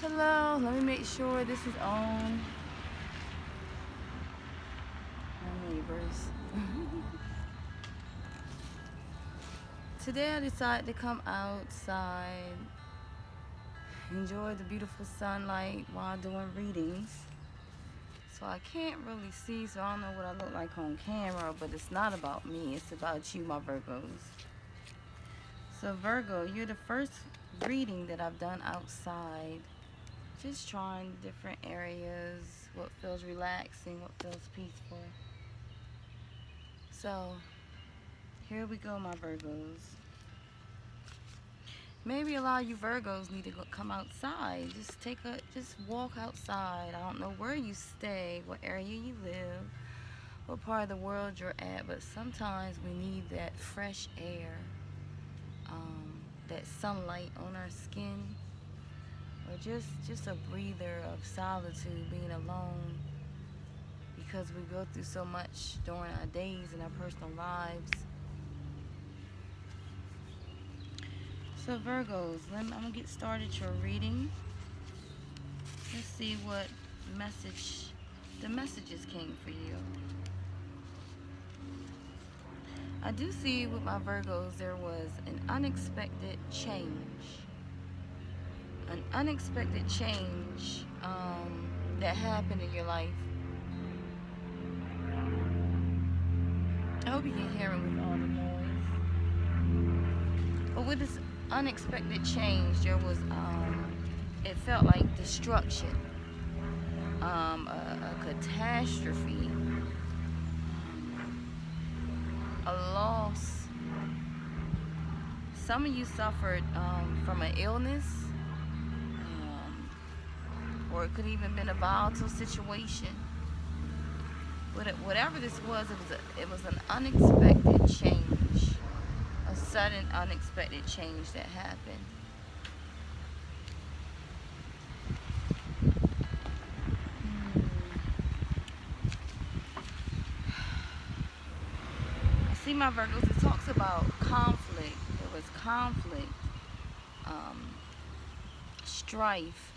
Hello, let me make sure this is on. My neighbors. Today I decided to come outside, enjoy the beautiful sunlight while doing readings. So I can't really see, so I don't know what I look like on camera, but it's not about me, it's about you, my Virgos. So Virgo, you're the first reading that I've done outside. Just trying different areas, what feels relaxing, what feels peaceful. So here we go, my Virgos. Maybe a lot of you Virgos need to come outside. Just walk outside. I don't know where you stay, what area you live, what part of the world you're at, but sometimes we need that fresh air, that sunlight on our skin, or just a breather of solitude, being alone, because we go through so much during our days and our personal lives. So Virgos, I'm gonna get started your reading. Let's see what the messages came for you. I do see with my Virgos there was an unexpected change. An unexpected change that happened in your life. I hope you can hear it with all the noise. But with this unexpected change, there was, it felt like destruction, a catastrophe, a loss. Some of you suffered from an illness, or it could even been a volatile situation. Whatever this was, it was an unexpected change, a sudden unexpected change that happened. See, my Virgos, it talks about conflict. There was conflict, strife,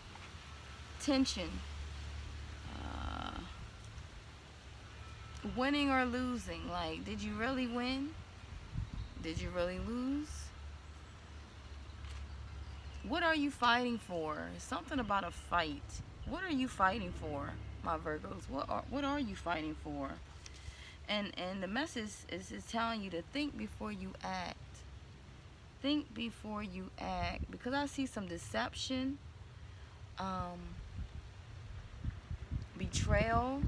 tension, winning or losing. Like, did you really win? Did you really lose? What are you fighting for? Something about a fight. What are you fighting for, my Virgos? What are you fighting for? And the message is telling you to think before you act. Think before you act, because I see some deception, betrayal.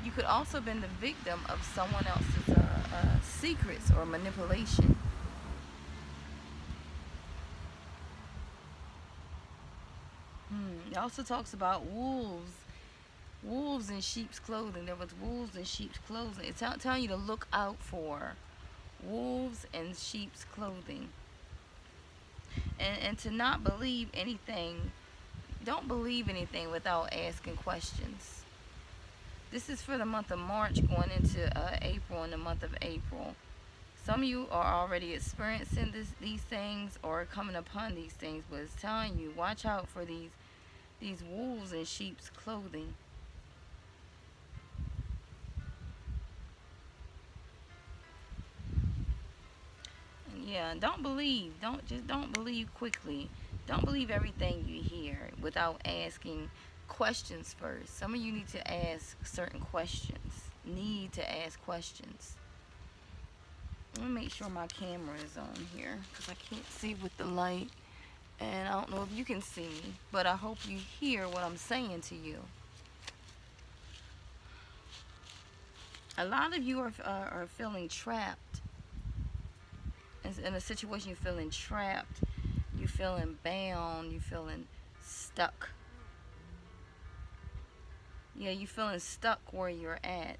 You could also have been the victim of someone else's secrets or manipulation. It also talks about wolves in sheep's clothing. There was wolves in sheep's clothing. It's telling you to look out for wolves in sheep's clothing, and to not believe anything. Don't believe anything without asking questions. This is for the month of March going into April, in the month of April. Some of you are already experiencing these things or coming upon these things, but it's telling you, watch out for these wolves in sheep's clothing. And yeah, don't believe. Don't believe quickly. Don't believe everything you hear without asking questions first. Some of you need to ask certain questions. Need to ask questions. Let me make sure my camera is on here, because I can't see with the light. And I don't know if you can see me, but I hope you hear what I'm saying to you. A lot of you are feeling trapped. In a situation, you're feeling trapped. You're feeling bound. You're feeling stuck. Yeah, you're feeling stuck where you're at.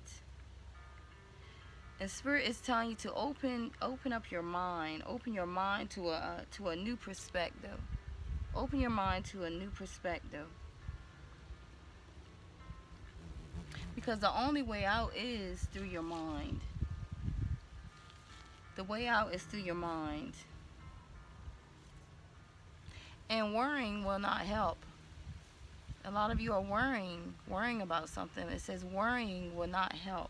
And Spirit is telling you to open up your mind. Open your mind to a new perspective. Open your mind to a new perspective. Because the only way out is through your mind. The way out is through your mind. And worrying will not help. A lot of you are worrying about something. It says worrying will not help.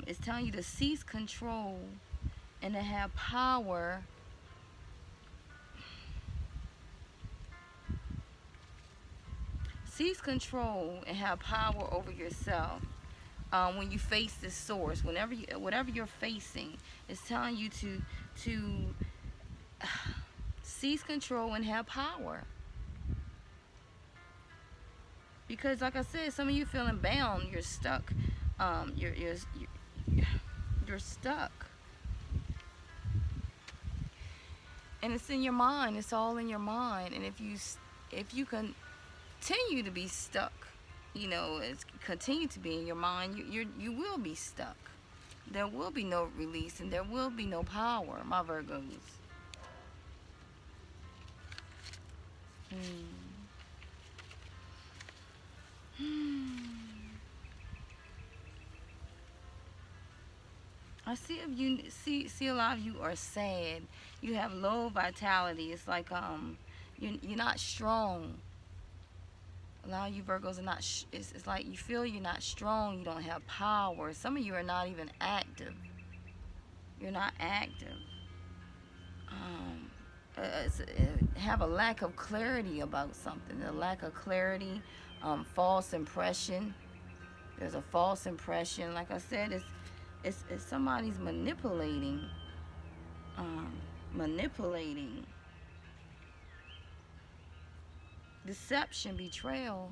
It's telling you to cease control and to have power. Seize control and have power over yourself. When you face this source, whatever you're facing, it's telling you to seize control and have power. Because, like I said, some of you feeling bound. You're stuck. You're stuck, and it's in your mind. It's all in your mind. And if you continue to be stuck, it's continue to be in your mind, you will be stuck. There will be no release, and there will be no power, my Virgos. I see if you see a lot of you are sad. You have low vitality. It's like you're not strong. A lot of you Virgos are not. It's like you feel you're not strong. You don't have power. Some of you are not even active. You're not active. Have a lack of clarity about something. A lack of clarity. False impression. There's a false impression. Like I said, it's somebody's manipulating. Manipulating. Deception, betrayal.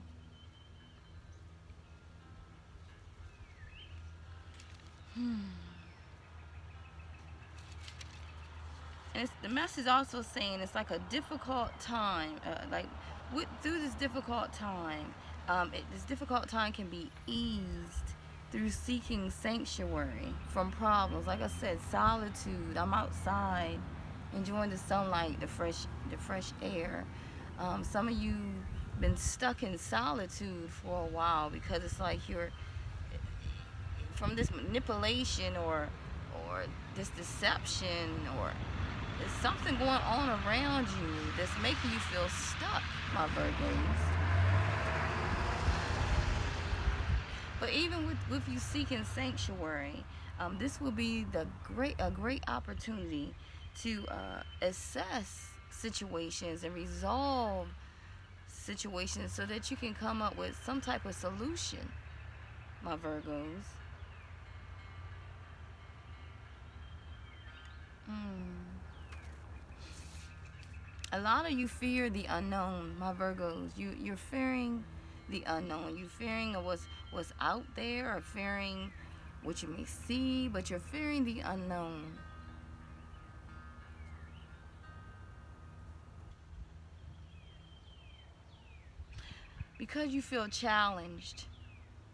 And the message also saying it's like a difficult time. Through this difficult time, this difficult time can be eased through seeking sanctuary from problems. Like I said, solitude. I'm outside, enjoying the sunlight, the fresh air. Some of you been stuck in solitude for a while because it's like you're from this manipulation or this deception, or there's something going on around you that's making you feel stuck, my Virgos. But even with you seeking sanctuary, this will be a great opportunity to assess situations and resolve situations so that you can come up with some type of solution, my Virgos. A lot of you fear the unknown, my Virgos. You're fearing the unknown. You're fearing of what's out there, or fearing what you may see, but you're fearing the unknown. Because you feel challenged.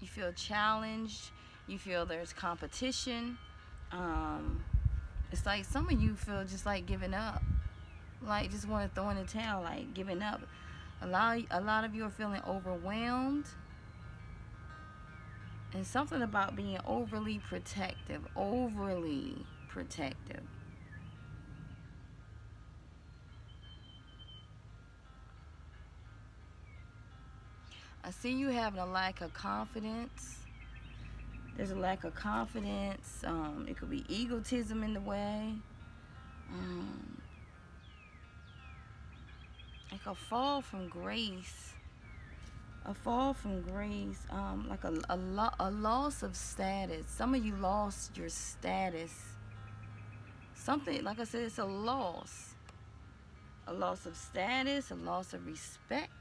You feel challenged. You feel there's competition. It's like some of you feel just like giving up. Like just want to throw in the towel, like giving up. A lot of you are feeling overwhelmed. And something about being overly protective. Overly protective. I see you having a lack of confidence. There's a lack of confidence. It could be egotism in the way. Like a fall from grace. A fall from grace. Like a loss of status. Some of you lost your status. Something, like I said, it's a loss. A loss of status, a loss of respect.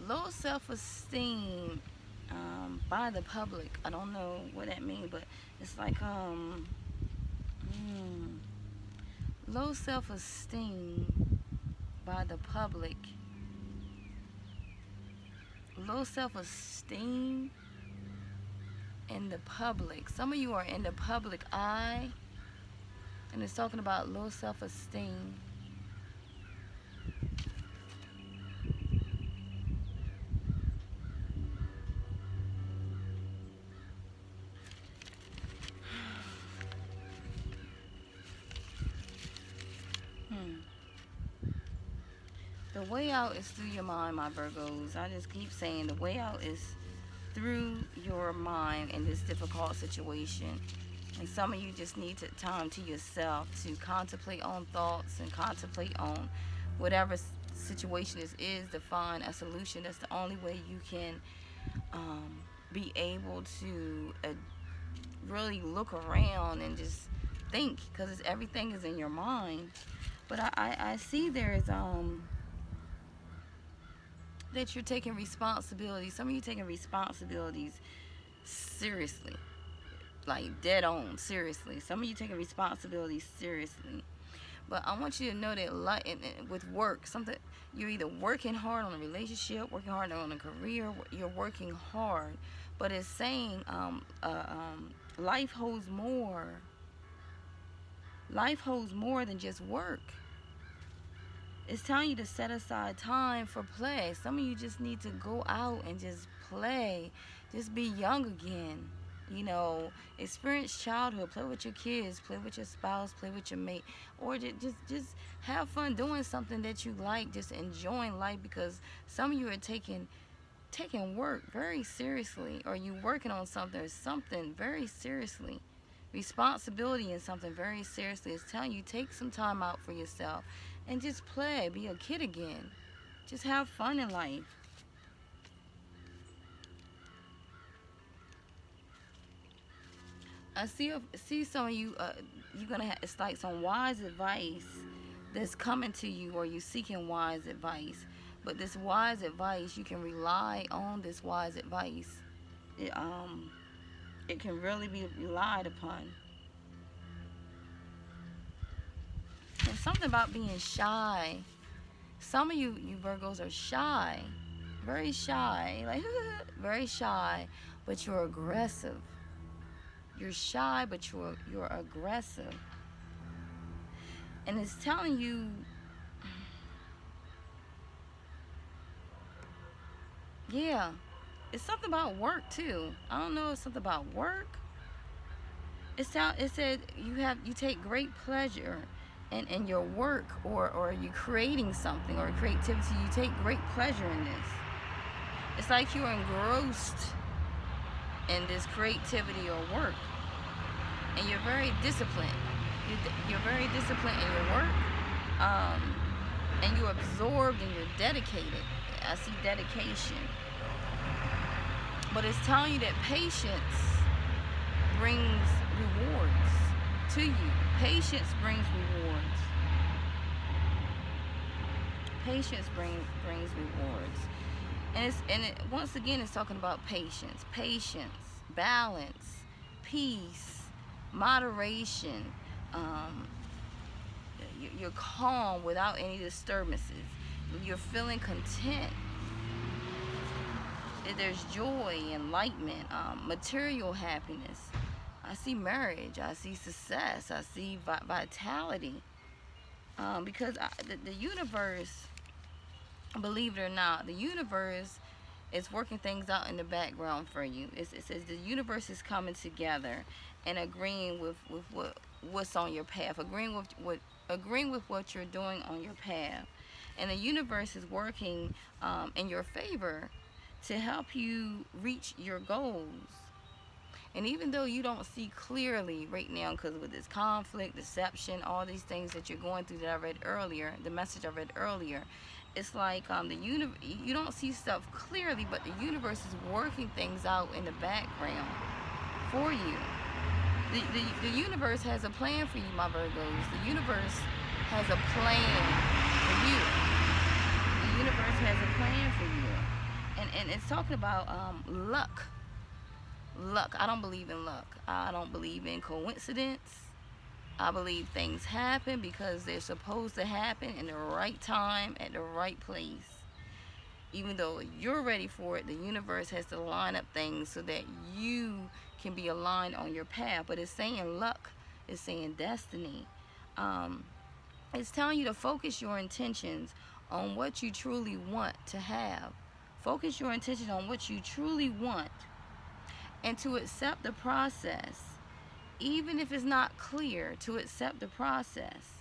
Low self-esteem by the public. I don't know what that means, but it's like low self-esteem by the public. Low self-esteem in the public. Some of you are in the public eye, and it's talking about low self-esteem. The way out is through your mind, my Virgos. I just keep saying the way out is through your mind in this difficult situation. And some of you just need time to yourself to contemplate on thoughts and contemplate on whatever situation this is to find a solution. That's the only way you can be able to really look around and just think, because everything is in your mind. But I see there's that you're taking responsibility. Some of you taking responsibilities seriously, like dead on, seriously. Some of you taking responsibilities seriously. But I want you to know that with work, something, you're either working hard on a relationship, working hard on a career, you're working hard. But it's saying life holds more. Life holds more than just work. It's telling you to set aside time for play. Some of you just need to go out and just play. Just be young again. You know, experience childhood. Play with your kids. Play with your spouse. Play with your mate. Or just have fun doing something that you like. Just enjoying life, because some of you are taking work very seriously, or you working on something very seriously. Responsibility in something very seriously. It's telling you take some time out for yourself and just play, be a kid again. Just have fun in life. I see some of you. You're gonna have, it's like some wise advice that's coming to you, or you seeking wise advice. But this wise advice, you can rely on this wise advice. It can really be relied upon. There's something about being shy. Some of you Virgos are shy, very shy, like very shy, but you're aggressive. You're shy, but you're aggressive, and it's telling you. Yeah, it's something about work too. I don't know, it's something about work. It said you take great pleasure in your work, or you creating something, or creativity. You take great pleasure in this. It's like you're engrossed in this creativity or work, and you're very disciplined. You're very disciplined in your work, and you're absorbed and you're dedicated. I see dedication. But it's telling you that patience brings rewards to you. Patience brings rewards. Patience brings rewards. And once again, it's talking about patience, balance, peace, moderation. You're calm without any disturbances. You're feeling content. There's joy, enlightenment, material happiness. I see marriage. I see success. I see vitality. Because the universe, believe it or not, the universe is working things out in the background for you. It says the universe is coming together and agreeing with what's on your path, agreeing with what you're doing on your path, and the universe is working in your favor to help you reach your goals. And even though you don't see clearly right now, because with this conflict, deception, all these things that you're going through that I read earlier, the message I read earlier, it's like you don't see stuff clearly, but the universe is working things out in the background for you. The universe has a plan for you, my Virgos. The universe has a plan for you. The universe has a plan for you. And it's talking about luck. Luck. I don't believe in luck. I don't believe in coincidence. I believe things happen because they're supposed to happen in the right time, at the right place. Even though you're ready for it, the universe has to line up things so that you can be aligned on your path. But it's saying luck. It's saying destiny. It's telling you to focus your intentions on what you truly want to have. Focus your intention on what you truly want, and to accept the process, even if it's not clear, to accept the process.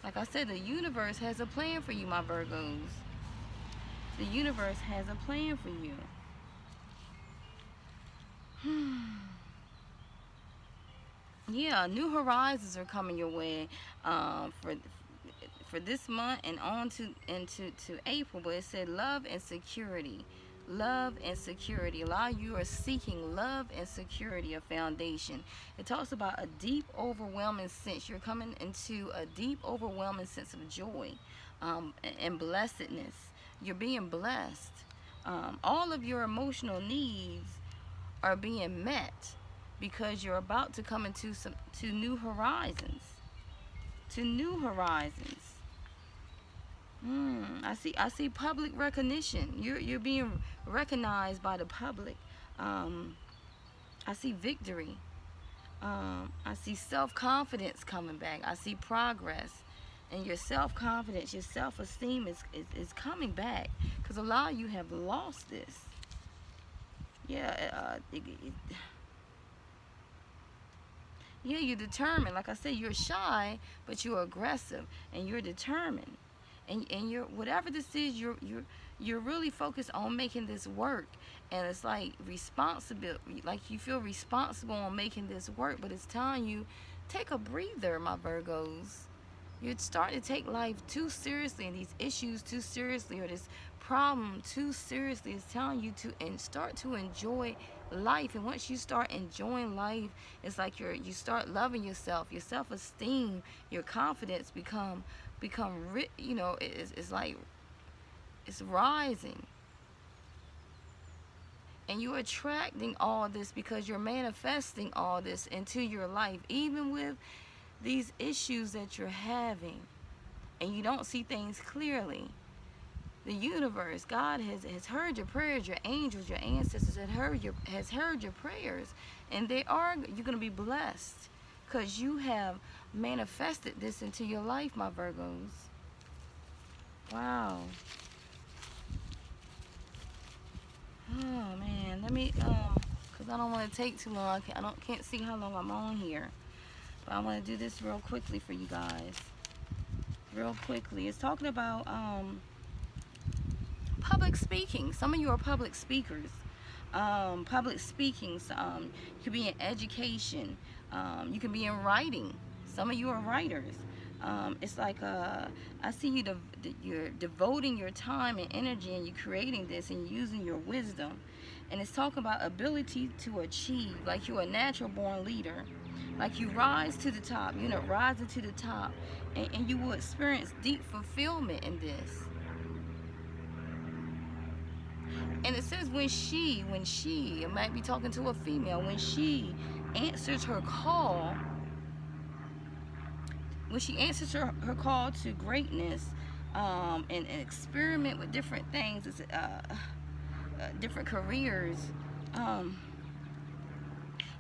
Like I said, the universe has a plan for you, my Virgos. The universe has a plan for you. Yeah, new horizons are coming your way for this month and on to April. But it said love and security. Love and security. A lot of you are seeking love and security, a foundation. It talks about a deep, overwhelming sense. You're coming into a deep, overwhelming sense of joy and blessedness. You're being blessed. All of your emotional needs are being met because you're about to come into to new horizons. To new horizons. I see public recognition. You're being recognized by the public. I see victory. I see self-confidence coming back. I see progress. And your self-confidence, your self-esteem is coming back. Because a lot of you have lost this. Yeah, yeah, you're determined. Like I said, you're shy, but you're aggressive and you're determined. And you're, whatever this is, you're really focused on making this work. And it's like responsibility, like you feel responsible on making this work, but it's telling you, take a breather, my Virgos. You're starting to take life too seriously and these issues too seriously, or this problem too seriously. It's telling you to start to enjoy life. And once you start enjoying life, it's like you start loving yourself. Your self-esteem, your confidence become it's like it's rising. And you're attracting all this because you're manifesting all this into your life, even with these issues that you're having and you don't see things clearly. The universe, God has heard your prayers. Your angels, your ancestors has heard your prayers, and you're going to be blessed because you have manifested this into your life, my Virgos. Wow. Oh man, let me because I don't want to take too long. I can't see how long I'm on here, but I want to do this real quickly for you guys. Real quickly, it's talking about public speaking. Some of you are public speakers. Public speaking. You could be in education. You can be in writing. Some of you are writers. It's like I see you're devoting your time and energy, and you're creating this and using your wisdom. And it's talking about ability to achieve, like you're a natural born leader. Like you rise to the top, rising to the top, and you will experience deep fulfillment in this. And it says when she, it might be talking to a female, when she answers her call, her call to greatness, and experiment with different things, different careers.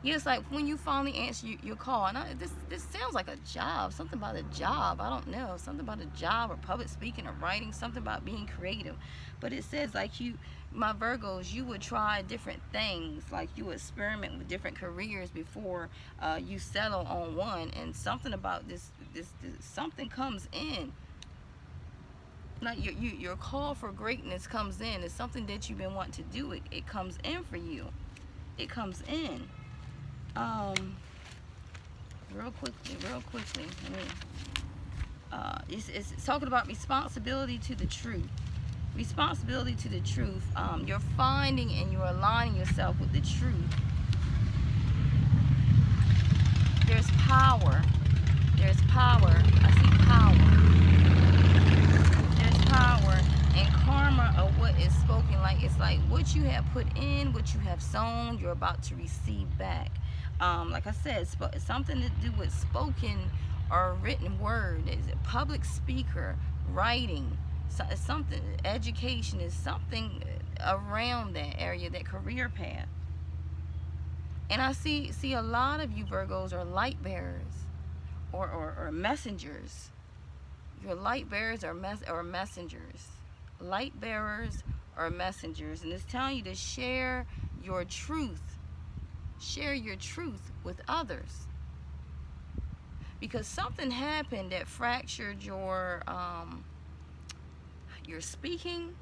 Yeah, it's like when you finally answer your call. And this sounds like a job, something about a job. I don't know, something about a job or public speaking or writing, something about being creative. But it says like you, my Virgos, you would try different things, like you would experiment with different careers before you settle on one. And something about this something comes in. Like your call for greatness comes in. It's something that you've been wanting to do. It comes in for you. It comes in. Real quickly. It's talking about responsibility to the truth. Responsibility to the truth. You're finding and you're aligning yourself with the truth. There's power. There's power. I see power. There's power and karma of what is spoken. Like it's like what you have put in, what you have sown, you're about to receive back. Like I said, it's something to do with spoken or written word. It's a public speaker, writing. So it's something. Education is something around that area, that career path. And I see a lot of you Virgos are light bearers, or messengers. You're light bearers or messengers. Light bearers or messengers, and it's telling you to share your truth. Share your truth with others. because something happened that fractured your speaking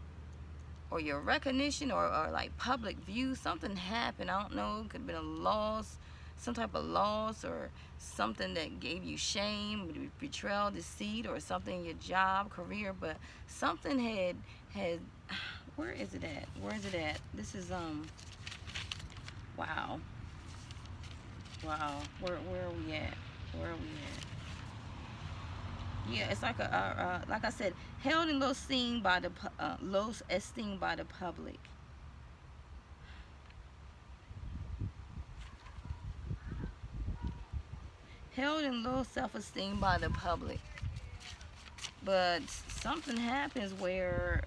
or your recognition, or like public view. Something happened. I don't know. It could have been a loss, some type of loss, or something that gave you shame, betrayal, deceit, or something in your job, career. But something had. Where is it at? Where is it at? This is Wow. Wow. Where are we at? Where are we at? Yeah, it's like like I said, held in low esteem by the low esteem by the public. Held in low self-esteem by the public. But something happens where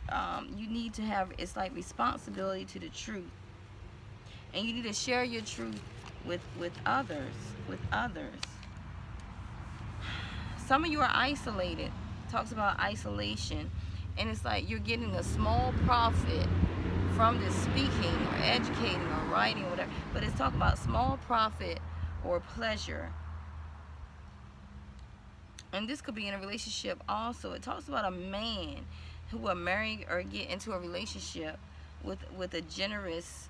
you need to have, it's like responsibility to the truth, and you need to share your truth with others. With others. Some of you are isolated. Talks about isolation, and it's like you're getting a small profit from this speaking or educating or writing or whatever, but it's talking about small profit or pleasure. And this could be in a relationship also. It talks about a man who will marry or get into a relationship with a generous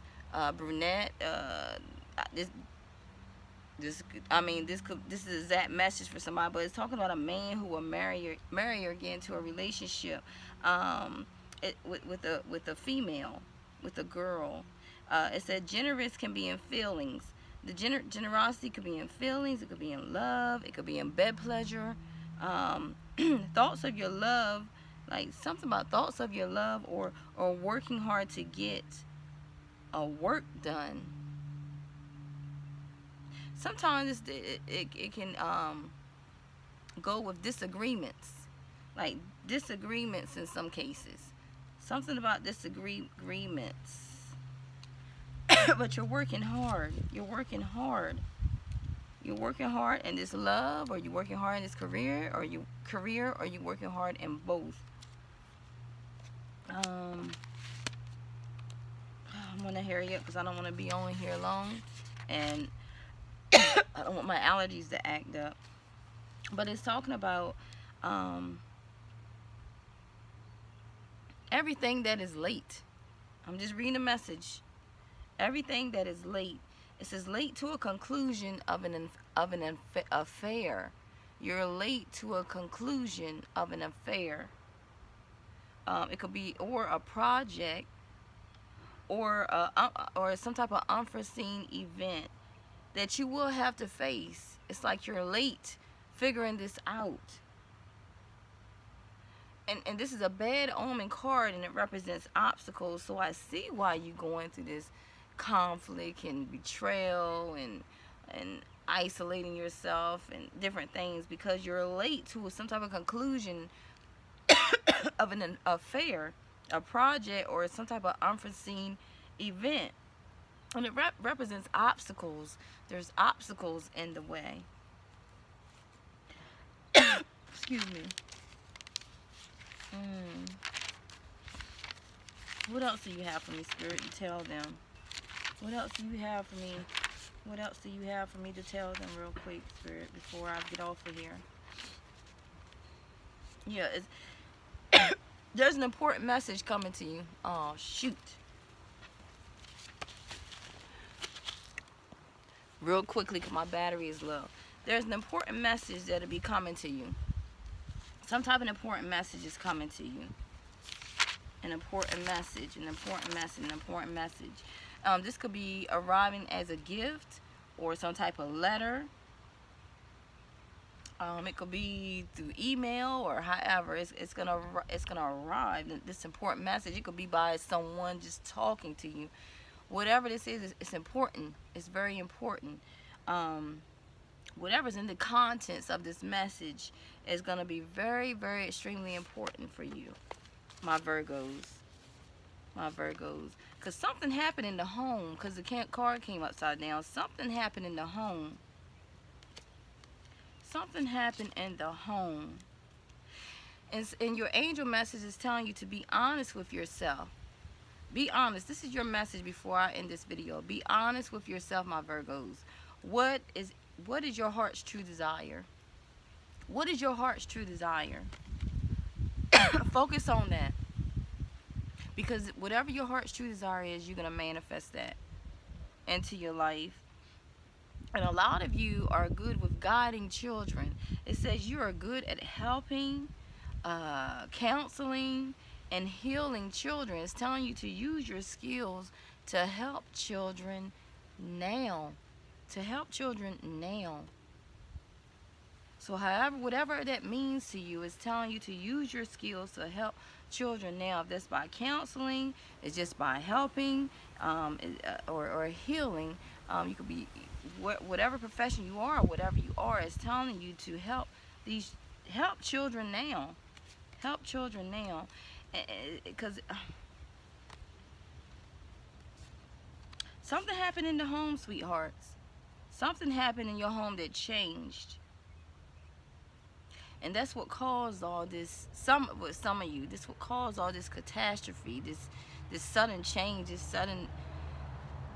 brunette. This this is exact message for somebody, but it's talking about a man who will marry or get into a relationship with a female, with a girl. It said generous can be in feelings. The generosity could be in feelings. It could be in love. It could be in bed pleasure. Thoughts of your love, like something about thoughts of your love, or working hard to get a work done. Sometimes it can go with disagreements, like disagreements in some cases. Something about disagreements. But you're working hard. You're working hard. You're working hard in this love, or you're working hard in this career, or you working hard in both. I'm gonna hurry up because I don't want to be on here long, and I don't want my allergies to act up. But it's talking about everything that is late. I'm just reading a message. Everything that is late. It says late to a conclusion of an affair. You're late to a conclusion of an affair. It could be or a project, or some type of unforeseen event that you will have to face. It's like you're late figuring this out. And this is a bad omen card, and it represents obstacles. So I see why you're going through this conflict and betrayal and isolating yourself and different things, because you're late to some type of conclusion of an affair, a project, or some type of unforeseen event. And it represents obstacles. There's obstacles in the way. Excuse me. What else do you have for me, Spirit, to tell them? What else do you have for me? What else do you have for me to tell them real quick, Spirit, before I get off of here? Yeah, there's an important message coming to you. Oh, shoot. Real quickly, because my battery is low. There's an important message that'll be coming to you. Some type of important message is coming to you. An important message, an important message, an important message. This could be arriving as a gift or some type of letter. It could be through email, or however it's gonna arrive. This important message. It could be by someone just talking to you. Whatever this is, it's important. It's very important. Whatever's in the contents of this message is gonna be very, very extremely important for you, my Virgos. My Virgos. Because something happened in the home, because the card came upside down. Something happened in the home. Something happened in the home. And your angel message is telling you to be honest with yourself. Be honest. This is your message before I end this video. Be honest with yourself, my Virgos. What is your heart's true desire? What is your heart's true desire? Focus on that. Because whatever your heart's true desire is, you're going to manifest that into your life. And a lot of you are good with guiding children. It says you are good at helping, counseling, and healing children. It's telling you to use your skills to help children now. To help children now. So however, whatever that means to you, is telling you to use your skills to help children now. If that's by counseling, it's just by helping, or healing. You could be whatever profession you are, whatever you are, is telling you to help children now. Help children now, because something happened in the home, sweethearts. Something happened in your home that changed. And that's what caused all this, with some of you, this what caused all this catastrophe, this sudden change, this sudden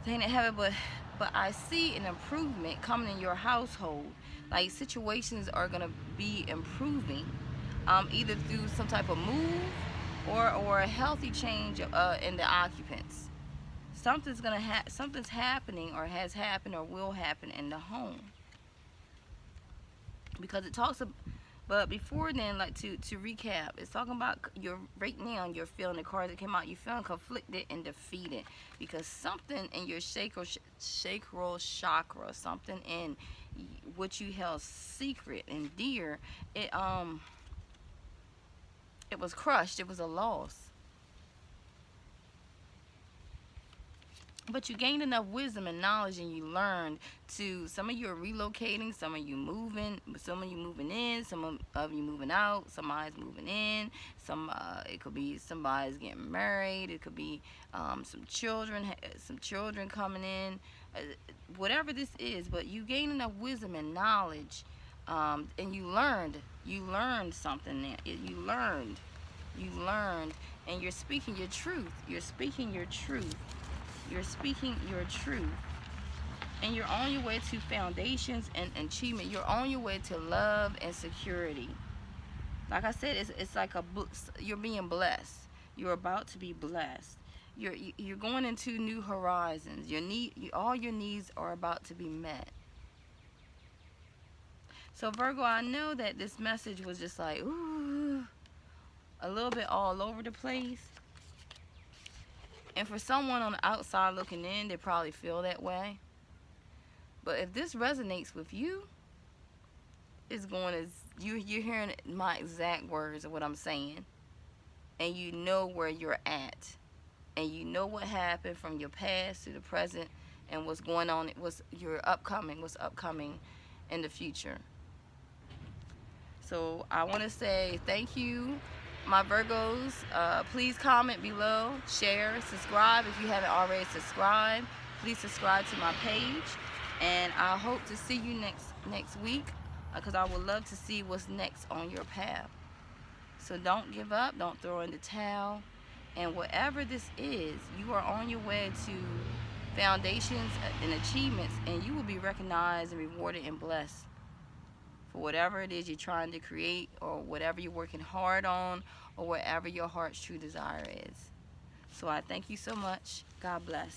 thing that happened. But I see an improvement coming in your household. Like, situations are going to be improving, either through some type of move or a healthy change in the occupants. Something's happening, or has happened, or will happen in the home. Because it talks about, but before then, like, to recap, it's talking about right now you're feeling, the cards that came out, you're feeling conflicted and defeated, because something in your sacral chakra, something in what you held secret and dear, it was crushed. It was a loss. But you gained enough wisdom and knowledge, and you learned to, some of you are relocating, some of you moving in, some of you moving out, somebody's moving in, it could be somebody's getting married, it could be some children coming in, whatever this is. But you gained enough wisdom and knowledge, and you learned something there. You learned, and you're speaking your truth. You're speaking your truth. You're speaking your truth. And you're on your way to foundations and achievement. You're on your way to love and security. Like I said, it's like you're being blessed. You're about to be blessed. You're going into new horizons. All your needs are about to be met. So Virgo, I know that this message was just like, ooh, a little bit all over the place. And for someone on the outside looking in, they probably feel that way. But if this resonates with you, it's going to, you're hearing my exact words of what I'm saying. And you know where you're at. And you know what happened from your past to the present, and what's going on, what's upcoming in the future. So I want to say thank you, my Virgos. Please comment below, share, subscribe if you haven't already subscribed. Please subscribe to my page, and I hope to see you next week, because I would love to see what's next on your path. So don't give up, don't throw in the towel, and whatever this is, you are on your way to foundations and achievements, and you will be recognized and rewarded and blessed for whatever it is you're trying to create, or whatever you're working hard on, or whatever your heart's true desire is. So I thank you so much. God bless.